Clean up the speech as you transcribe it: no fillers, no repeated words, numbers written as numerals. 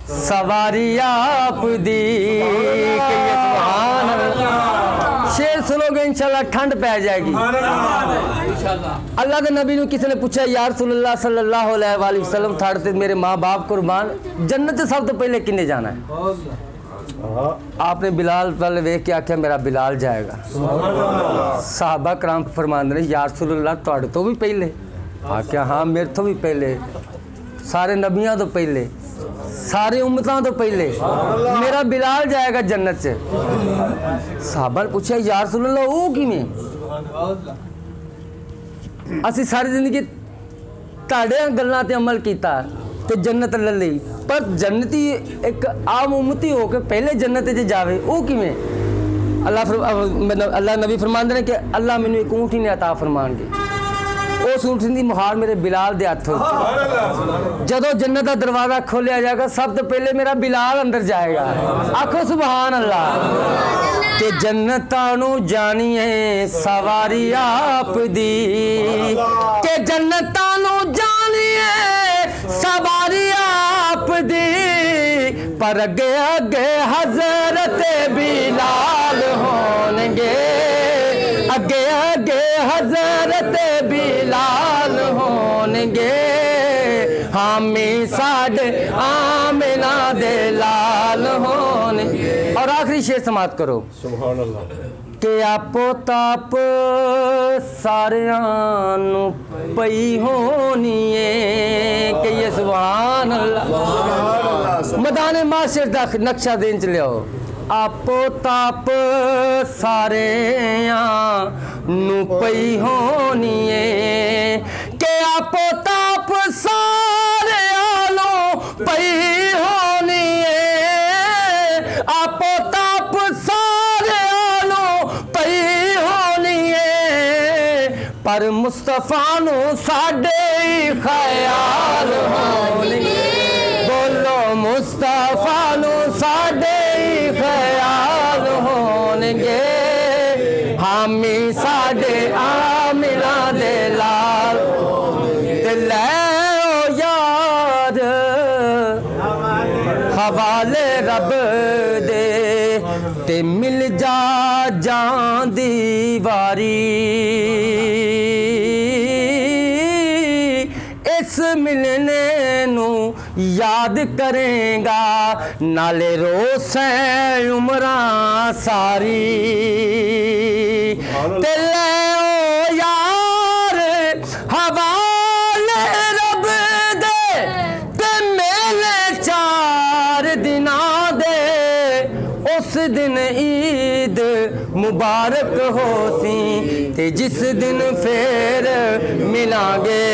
सवारी आप दी। शेर सुनोगे इंशाल्लाह ठंड पै जाएगी। अल्लाह के नबी ने किसी ने पूछा या रसूलुल्लाह सल्लल्लाहु अलैहि वसल्लम थाड़े ते मेरे माँ बाप कुर्बान जन्नत सब तो पहले किन्ने जाना है? आपने बिलाल वाले वेख के आख्या मेरा बिलाल जाएगा। साहबा कराम फरमांदे ने या रसूलुल्लाह तुहाडे तो भी पहले? आख्या हाँ मेरे तो भी पहले, सारे नबियां तो पहले, सारे उम्मतां तो पहले मेरा बिलाल जाएगा जन्नत से। साहबा ने पूछा या रसूलुल्लाह वो किवें? असी सारी जिंदगी तुहाडे गल्लां ते अमल कीता ते जन्नत ले ली, पर जन्नती एक आम उम्मती होकर पहले जन्नत च जावे वो किवें? अल्लाह नबी फरमांदे ने कि अल्लाह मैनू एक ऊँट ही ने अता फरमानगे, उस ऊँट की मुहार मेरे बिलाल दे हथ होगी। जदों जन्नत का दरवाजा खोलिया जाएगा सब तो पहले मेरा बिलाल अंदर जाएगा। आखो सुभान अल्लाह। कि जन्नतां नू जानिए सवारी आप दी, कि जन्नतां नू जानिए सवारी आप दी, पर अगे अगे हजरत बिलाल होंगे, अगे अगे हजरत बिलाल होंगे, हामी साडे आमिना दे लाल होंगे। और आखिरी शेर समाप्त करो। सुभान अल्लाह। कि आपो ताप सारियां नू पई होनी है, कि ये सुभान अल्लाह। मैदान माशर दा नक्शा देन च लियाओ। आपो ताप सारियां नू पई होनी है, कि आपो ताप सारियां नू पई होनी है, आपो ताप सारियां नू पई होनी है, पर मुस्तफा नू साडे ख्याल होनी। बोलो मुस्तफा नू साडे ख्याल होंगे, हामी साडे आमिना दे लाल। ते लै यार हवाले रब दे ते मिल जा जान दी वारी, इस मिलने नू याद करेगा नाले रोसे उमरा सारी। ते ले ओ यार हवाले रब दे ते मेले 4 दिना दे, उस दिन ईद मुबारक हो सी ते जिस दिन फिर मिलांगे